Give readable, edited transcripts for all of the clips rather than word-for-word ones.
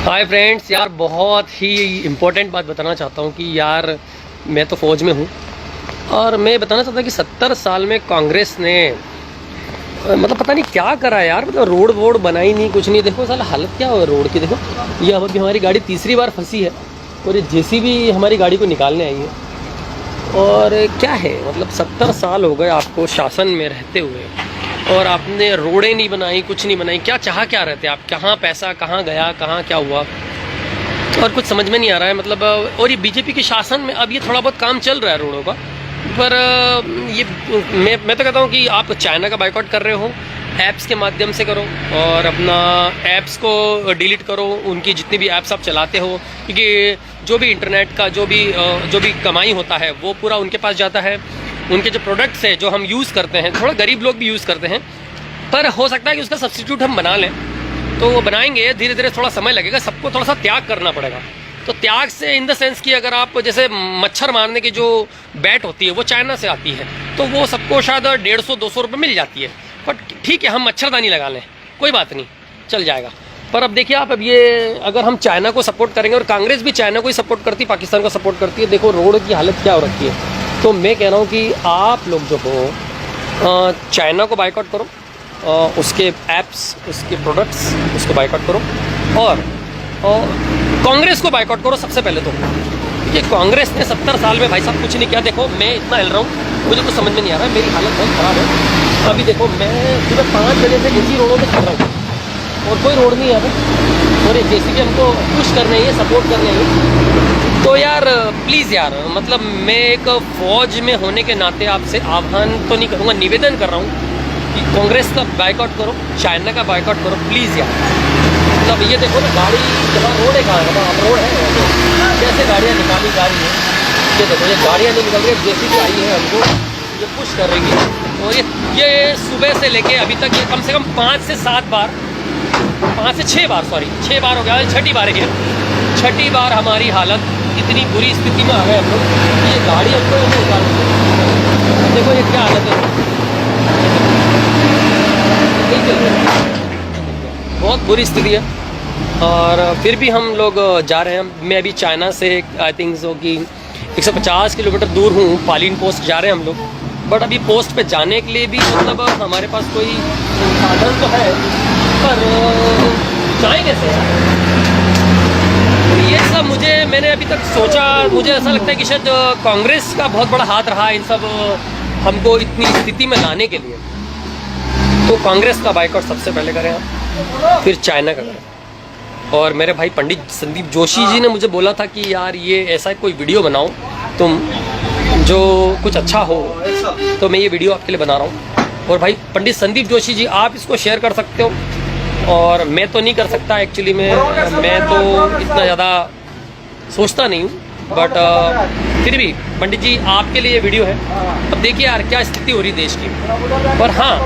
Hi friends, यार बहुत ही important बात बताना चाहता हूँ कि यार मैं तो फ़ौज में हूँ और मैं बताना चाहता हूँ कि 70 साल में कांग्रेस ने मतलब पता नहीं क्या करा है यार। मतलब रोड वोड बनाई नहीं, कुछ नहीं। देखो साला हालत क्या हो रोड की। देखो ये अभी हमारी गाड़ी तीसरी बार फंसी है और ये जेसीबी हमारी गाड़ी को निकालने आई है। और क्या है मतलब 70 साल हो गए आपको शासन में रहते हुए और आपने रोडें नहीं बनाई, कुछ नहीं बनाई। क्या चाह क्या रहते आप? कहाँ पैसा कहाँ गया, कहाँ क्या हुआ और कुछ समझ में नहीं आ रहा है। मतलब और ये बीजेपी के शासन में अब ये थोड़ा बहुत काम चल रहा है रोडों का, पर ये मैं तो कहता हूँ कि आप चाइना का बाइकआउट कर रहे हो, ऐप्स के माध्यम से करो और अपना ऐप्स को डिलीट करो, उनकी जितनी भी ऐप्स आप चलाते हो, क्योंकि जो भी इंटरनेट का जो भी कमाई होता है वो पूरा उनके पास जाता है। उनके जो प्रोडक्ट्स है जो हम यूज़ करते हैं, थोड़ा गरीब लोग भी यूज़ करते हैं, पर हो सकता है कि उसका सब्स्टिट्यूट हम बना लें। तो वो बनाएंगे, धीरे धीरे थोड़ा समय लगेगा, सबको थोड़ा सा त्याग करना पड़ेगा। तो त्याग से इन द सेंस कि अगर आप जैसे मच्छर मारने की जो बैट होती है वो चाइना से आती है, तो वो सबको शायद 150-200 रुपये मिल जाती है। बट ठीक है, हम मच्छरदानी लगा लें, कोई बात नहीं, चल जाएगा। पर अब देखिए आप, अब ये अगर हम चाइना को सपोर्ट करेंगे और कांग्रेस भी चाइना को ही सपोर्ट करती, पाकिस्तान को सपोर्ट करती है, देखो रोड की हालत क्या हो रखी है। तो मैं कह रहा हूँ कि आप लोग जो हो चाइना को बाइकआउट करो, उसके ऐप्स, उसके प्रोडक्ट्स, उसको बाइकआउट करो और कांग्रेस को बाइकआउट करो सबसे पहले। तो ये कांग्रेस ने 70 साल में भाई साहब कुछ नहीं किया। देखो मैं इतना हिल रहा हूँ, मुझे कुछ समझ में नहीं आ रहा है, मेरी हालत बहुत ख़राब है। अभी देखो मैं सुबह 5 बजे से इसी रोडों पे चल रहा हूँ और कोई रोड नहीं है अभी, और ये जेसीबी हमको पुश करने ही है, सपोर्ट करने ही है। तो यार प्लीज़ यार, मतलब मैं एक फ़ौज में होने के नाते आपसे आह्वान तो नहीं करूँगा, निवेदन कर रहा हूँ कि कांग्रेस का बाइकआउट करो, चाइना का बाइकआउट करो प्लीज़ यार। मतलब ये देखो ना, गाड़ी जहाँ रोड है, कहाँ मतलब रोड है, कैसे गाड़ियाँ निकाली जा रही हैं। ये देखो ये गाड़ियाँ नहीं निकल रही है, जेसीबी आई है हमको ये पुश कर रही है। और ये सुबह से लेके अभी तक ये कम से कम 5 से 7 बार, 5 से 6 बार, सॉरी 6 बार हो गया, छठी बार है, छठी बार हमारी हालत इतनी बुरी स्थिति में आ गए हम लोग। ये गाड़ी हमको नहीं उतार, देखो ये क्या हालत है, बहुत बुरी स्थिति है। और फिर भी हम लोग जा रहे हैं। मैं अभी चाइना से आई थिंक सो कि 150 किलोमीटर दूर हूँ, पालिन पोस्ट जा रहे हैं हम लोग। बट अभी पोस्ट पे जाने के लिए भी मतलब हमारे पास कोई साधन तो है, पर जाएँ कैसे? ये सब मैंने अभी तक सोचा, मुझे ऐसा लगता है कि शायद कांग्रेस का बहुत बड़ा हाथ रहा इन सब हमको इतनी स्थिति में लाने के लिए। तो कांग्रेस का बाइकआउट सबसे पहले करें आप, फिर चाइना का करें। और मेरे भाई पंडित संदीप जोशी जी ने मुझे बोला था कि यार ये ऐसा कोई वीडियो बनाओ तुम जो कुछ अच्छा हो, तो मैं ये वीडियो आपके लिए बना रहा हूँ। और भाई पंडित संदीप जोशी जी, आप इसको शेयर कर सकते हो और मैं तो नहीं कर सकता एक्चुअली मैं तो इतना ज़्यादा सोचता नहीं हूँ, बट फिर भी पंडित जी आपके लिए ये वीडियो है। अब देखिए यार क्या स्थिति हो रही देश की। पर हाँ,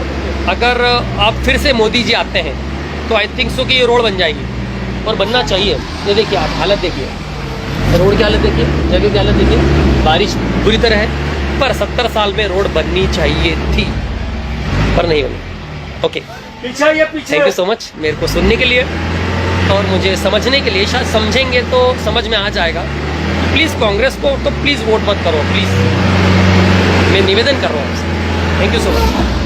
अगर आप फिर से मोदी जी आते हैं तो आई थिंक सो कि ये रोड बन जाएगी और बनना चाहिए। ये देखिए आप हालत देखिए, रोड की हालत देखिए, जगह की हालत देखिए, बारिश बुरी तरह है, पर 70 साल में रोड बननी चाहिए थी पर नहीं बनी। Okay, thank you so much मेरे को सुनने के लिए और मुझे समझने के लिए। शायद समझेंगे तो समझ में आ जाएगा। प्लीज़ कांग्रेस को तो प्लीज़ वोट मत करो प्लीज़, मैं निवेदन कर रहा हूँ आपसे। Thank you so much.